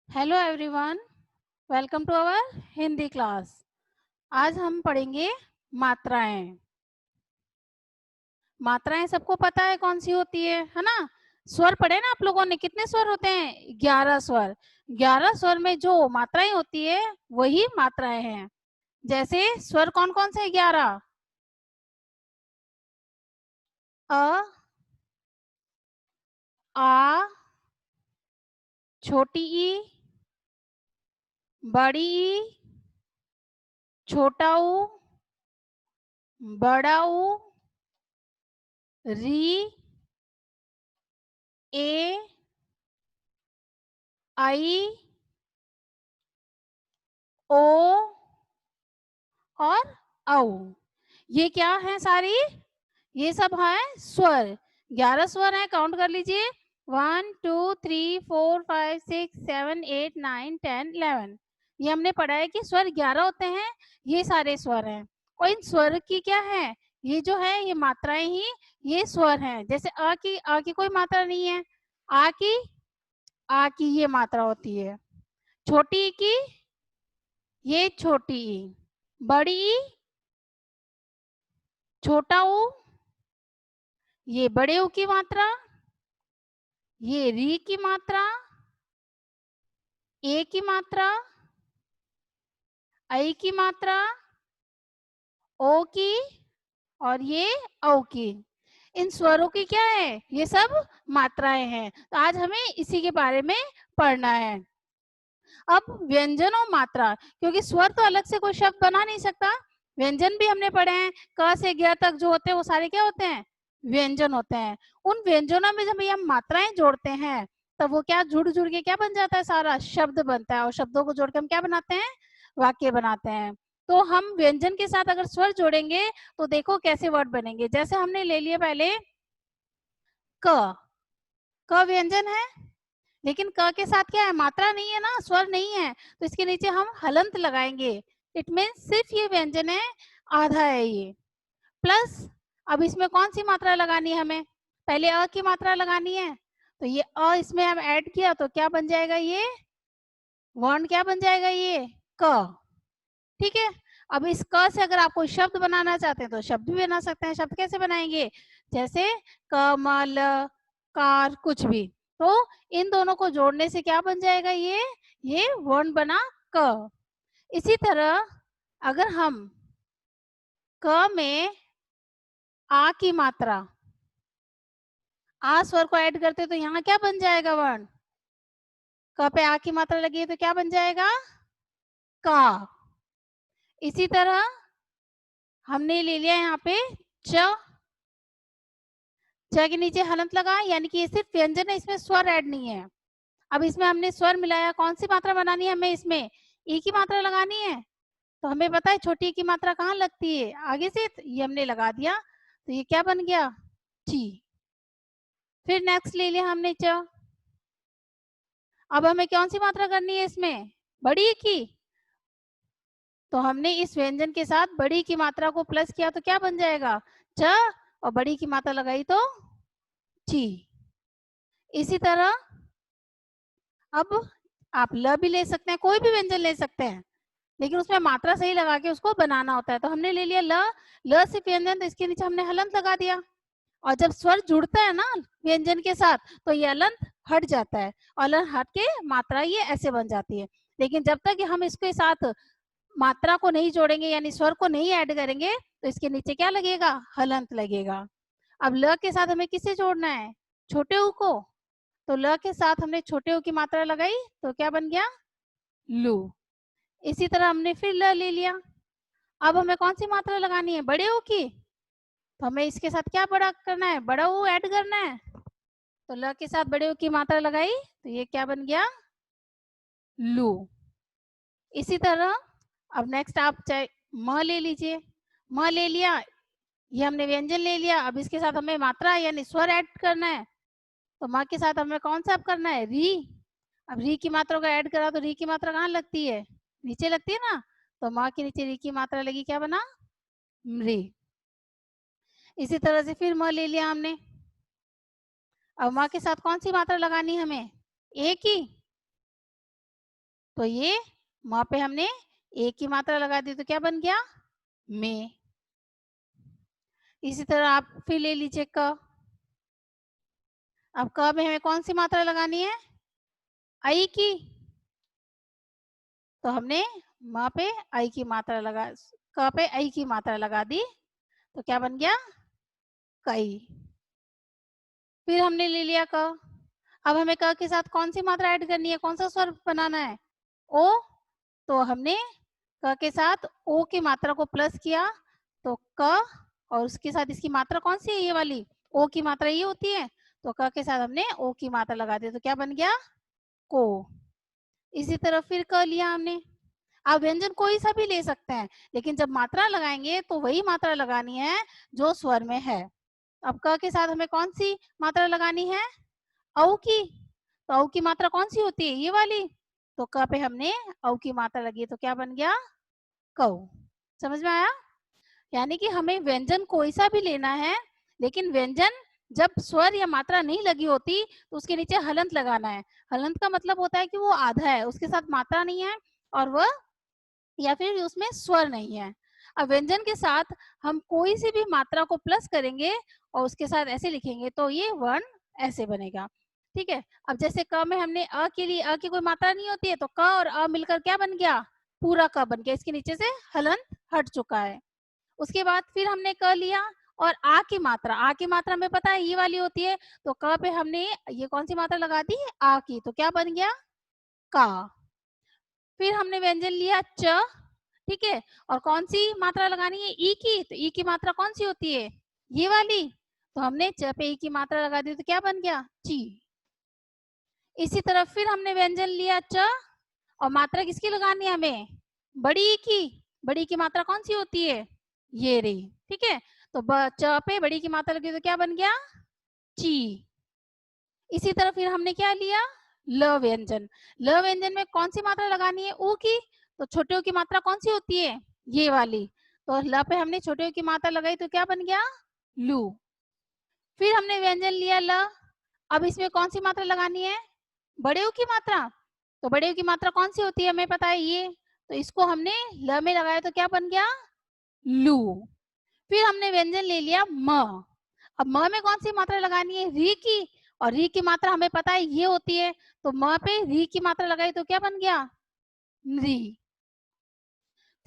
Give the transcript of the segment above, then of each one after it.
Hello everyone, welcome to our Hindi class. आज हम पढ़ेंगे मात्राएं। मात्राएं सबको पता है कौन सी होती है ना। स्वर पढ़े ना आप लोगों ने, कितने स्वर होते हैं? 11 स्वर। 11 स्वर में जो मात्राएं होती है वही मात्राएं हैं। जैसे स्वर कौन कौन से? 11। अ, आ, छोटी ई, बड़ी ई, छोटा ऊ, बड़ा ऊ, री, ए, आई, ओ और औ। ये क्या है सारी? ये सब है स्वर। 11 स्वर हैं, काउंट कर लीजिए। 1 2 3 4 5 6 7 8 9 10 11। ये हमने पढ़ा है कि स्वर 11 होते हैं। ये सारे स्वर हैं। और इन स्वर की क्या है? ये जो है ये मात्राएं ही ये स्वर हैं। जैसे आ की कोई मात्रा नहीं है। आ की ये मात्रा होती है। छोटी ई की ये छोटी ई, बड़ी ई, छोटा ऊ, ये बड़े ऊ की मात्रा, ये री की मात्रा, ए की मात्रा, आई की मात्रा, ओ की और ये औ की। इन स्वरों की क्या है? ये सब मात्राएं हैं। तो आज हमें इसी के बारे में पढ़ना है। अब व्यंजन और मात्रा, क्योंकि स्वर तो अलग से कोई शब्द बना नहीं सकता। व्यंजन भी हमने पढ़े हैं। क से ग तक जो होते हैं वो सारे क्या होते हैं? व्यंजन होते हैं। उन व्यंजनों में जब हम मात्राएं जोड़ते हैं तब वो क्या जुड़ जुड़ के क्या बन जाता है? सारा शब्द बनता है। और शब्दों को जोड़ के हम क्या बनाते हैं? वाक्य बनाते हैं। तो हम व्यंजन के साथ अगर स्वर जोड़ेंगे तो देखो कैसे वर्ड बनेंगे। जैसे हमने ले लिया पहले क। क व्यंजन है, लेकिन क के साथ क्या है? मात्रा नहीं है ना, स्वर नहीं है। तो इसके नीचे हम हलंत लगाएंगे। इट मीन्स सिर्फ ये व्यंजन है, आधा है ये। प्लस अब इसमें कौन सी मात्रा लगानी है हमें? पहले अ की मात्रा लगानी है। तो ये अ इसमें हम ऐड किया तो क्या बन जाएगा? ये वर्ण क्या बन जाएगा? ये क। ठीक है। अब इस क से अगर आप कोई शब्द बनाना चाहते हैं तो शब्द भी बना सकते हैं। शब्द कैसे बनाएंगे? जैसे कमल, कार, कुछ भी। तो इन दोनों को जोड़ने से क्या बन जाएगा? ये वर्ण बना क। इसी तरह अगर हम क में आ की मात्रा, आ स्वर को ऐड करते तो यहाँ क्या बन जाएगा? वर्ण क पे आ की मात्रा लगी है तो क्या बन जाएगा? का। इसी तरह हमने ले लिया यहाँ पे च। च के नीचे हलंत लगा, यानी कि ये सिर्फ व्यंजन है, इसमें स्वर ऐड नहीं है। अब इसमें हमने स्वर मिलाया, कौन सी मात्रा बनानी है हमें? इसमें ई की मात्रा लगानी है। तो हमें पता है छोटी ई की मात्रा कहाँ लगती है? आगे से। तो ये हमने लगा दिया तो ये क्या बन गया? ची। फिर नेक्स्ट ले लिया हमने च। अब हमें कौन सी मात्रा करनी है इसमें? बड़ी ई की। तो हमने इस व्यंजन के साथ बड़ी की मात्रा को प्लस किया तो क्या बन जाएगा? च। और बड़ी की मात्रा लगाई तो ची। इसी तरह अब आप ल भी ले सकते हैं, कोई भी व्यंजन ले सकते हैं, लेकिन उसमें मात्रा सही लगा के उसको बनाना होता है। तो हमने ले लिया ल। ल से व्यंजन, तो इसके नीचे हमने हलंत लगा दिया। और जब स्वर जुड़ता है ना व्यंजन के साथ तो ये हलंत हट जाता है और हलंत हट के मात्रा ये ऐसे बन जाती है। लेकिन जब तक हम इसके साथ मात्रा को नहीं जोड़ेंगे यानी स्वर को नहीं ऐड करेंगे तो इसके नीचे क्या लगेगा? हलंत लगेगा। अब ल के साथ हमें किसे जोड़ना है? छोटे ऊ को। तो ल के साथ हमने छोटे ऊ की मात्रा लगाई तो क्या बन गया? लू। इसी तरह हमने फिर ल ले लिया। अब हमें कौन सी मात्रा लगानी है? बड़े ऊ की। तो हमें इसके साथ क्या बड़ा करना है? बड़ा ऊ ऐड करना है। तो ल के साथ बड़े ऊ की मात्रा लगाई तो ये क्या बन गया? लू। इसी तरह अब नेक्स्ट आप चाहे म ले लीजिए। म ले लिया, ये हमने व्यंजन ले लिया। अब इसके साथ हमें मात्रा यानी स्वर ऐड करना है। तो म के साथ हमें कौन सा अब करना है? री। अब री की मात्रा को ऐड करा तो री की मात्रा कहाँ लगती है? नीचे लगती है ना। तो म के नीचे री की मात्रा लगी, क्या बना? री। इसी तरह से फिर म ले लिया हमने। अब म के साथ कौन सी मात्रा लगानी है हमें? ए की। तो ये म पे हमने ए की मात्रा लगा दी तो क्या बन गया? में। इसी तरह आप फिर ले लीजिए क। अब क में हमें कौन सी मात्रा लगानी है? आई की। तो हमने म पे आई की मात्रा लगा, क पे आई की मात्रा लगा दी तो क्या बन गया? कई। फिर हमने ले लिया क। अब हमें क के साथ कौन सी मात्रा ऐड करनी है, कौन सा स्वर बनाना है? ओ। तो हमने क के साथ ओ की मात्रा को प्लस किया तो क, और उसके साथ इसकी मात्रा कौन सी है? ये वाली ओ की मात्रा ये होती है, तो क के साथ हमने ओ की मात्रा लगा दी तो क्या बन गया? को। इसी तरह फिर क लिया हमने। आप व्यंजन कोई सा भी ले सकते हैं, लेकिन जब मात्रा लगाएंगे तो वही मात्रा लगानी है जो स्वर में है। अब क के साथ हमें कौन सी मात्रा लगानी है? औ की। तो औ की मात्रा कौन सी होती है? ये वाली। तो क पे हमने औ की मात्रा लगी तो क्या बन गया? कौ। समझ में आया? यानी कि हमें व्यंजन कोई सा भी लेना है, लेकिन व्यंजन जब स्वर या मात्रा नहीं लगी होती तो उसके नीचे हलंत लगाना है। हलंत का मतलब होता है कि वो आधा है, उसके साथ मात्रा नहीं है और वह, या फिर उसमें स्वर नहीं है। अब व्यंजन के साथ हम कोई सी भी मात्रा को प्लस करेंगे और उसके साथ ऐसे लिखेंगे तो ये वर्ण ऐसे बनेगा। ठीक है। अब जैसे क में हमने अ के लिए अ की कोई मात्रा नहीं होती है, तो क और अ मिलकर क्या बन गया? पूरा क बन गया। इसके नीचे से हलंत हट चुका है। उसके बाद फिर हमने क लिया और आ की मात्रा हमें पता है ये वाली होती है, तो क पे हमने ये कौन सी मात्रा लगा दी? आ की। तो क्या बन गया? का। फिर हमने व्यंजन लिया च। ठीक है। और कौन सी मात्रा लगानी है? ई की। तो ई की मात्रा कौन सी होती है? ये वाली। तो हमने च पे ई की मात्रा लगा दी तो क्या बन गया? ची। इसी तरह फिर हमने व्यंजन लिया च, और मात्रा किसकी लगानी है हमें? बड़ी ई की। बड़ी की मात्रा कौन सी होती है? ये रही। ठीक है। तो च पे बड़ी की मात्रा लगी तो क्या बन गया? ची। इसी तरह फिर हमने क्या लिया? ल व्यंजन। ल व्यंजन में कौन सी मात्रा लगानी है? ऊ की। तो छोटे ऊ की मात्रा कौन सी होती है? ये वाली। तो ल पे हमने छोटे ऊ की मात्रा लगाई तो क्या बन गया? लू। फिर हमने व्यंजन लिया ल। अब इसमें कौन सी मात्रा लगानी है? बड़े ऊ की मात्रा। तो बड़े ऊ की मात्रा कौन सी होती है हमें पता है ये, तो इसको हमने ल में लगाया तो क्या बन गया? लू। फिर हमने व्यंजन ले लिया म। अब म में कौन सी मात्रा लगानी है? री की। और री की मात्रा हमें पता है ये होती है, तो म पे री की मात्रा लगाई तो क्या बन गया? री।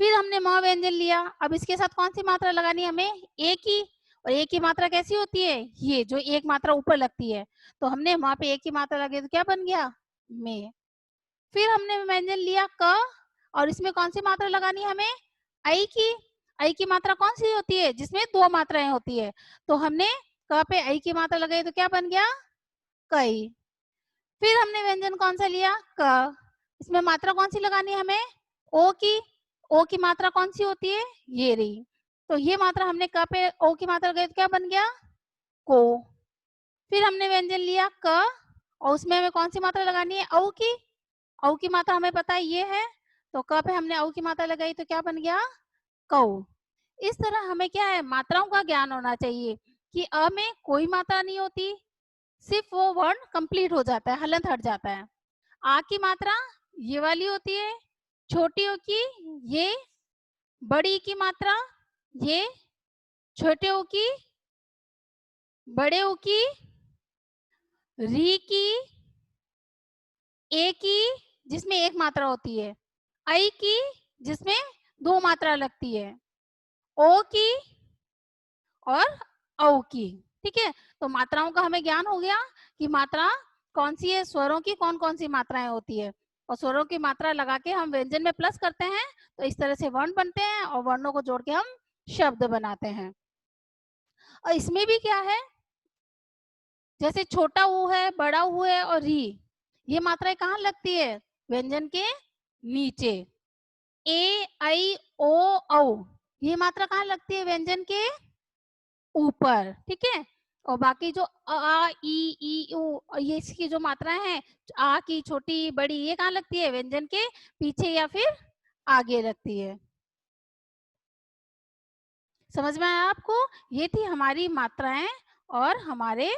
फिर हमने म व्यंजन लिया। अब इसके साथ कौन सी मात्रा लगानी है हमें? ए की। और ए की मात्रा कैसी होती है? ये जो एक मात्रा ऊपर लगती है, तो हमने वहां पे ए की मात्रा लगी तो क्या बन गया? में। फिर हमने व्यंजन लिया क, और इसमें कौन सी मात्रा लगानी है हमें? आई की। आई की मात्रा कौन सी होती है? जिसमें दो मात्राएं होती है, तो हमने क पे आई की मात्रा लगाई तो क्या बन गया? कई। फिर हमने व्यंजन कौन सा लिया? क। इसमें मात्रा कौन सी लगानी है हमें? ओ की। ओ की मात्रा कौन सी होती है? ये रही। तो ये मात्रा हमने क पे ओ की मात्रा लगाई तो क्या बन गया? को। फिर हमने व्यंजन लिया क, और उसमें हमें कौन सी मात्रा लगानी है? औ की। औ की मात्रा हमें पता है ये है, तो क पे हमने औ की मात्रा लगाई तो क्या बन गया? कौ। इस तरह हमें क्या है? मात्राओं का ज्ञान होना चाहिए कि अ में कोई मात्रा नहीं होती, सिर्फ वो वर्ण कंप्लीट हो जाता है, हलंत हट जाता है। आ की मात्रा ये वाली होती है, छोटी ओ की ये, बड़ी की मात्रा ये, छोटे ओ की, बड़े ओ की, री की, ए की जिसमें एक मात्रा होती है, आई की जिसमें दो मात्रा लगती है, ओ की और औ की। ठीक है। तो मात्राओं का हमें ज्ञान हो गया कि मात्रा कौन सी है, स्वरों की कौन कौन सी मात्राएं होती है, और स्वरों की मात्रा लगा के हम व्यंजन में प्लस करते हैं तो इस तरह से वर्ण बनते हैं, और वर्णों को जोड़ के हम शब्द बनाते हैं। और इसमें भी क्या है, जैसे छोटा ऊ है, बड़ा ऊ है और री, ये मात्राएं कहाँ लगती है? व्यंजन के नीचे। ए आई ओ औ, ये मात्रा कहाँ लगती है? व्यंजन के ऊपर। ठीक है। और बाकी जो आ ई उ ये इसकी जो मात्राएं हैं, आ की छोटी बड़ी, ये कहाँ लगती है? व्यंजन के पीछे या फिर आगे लगती है। समझ में आया आपको? ये थी हमारी मात्राएं और हमारे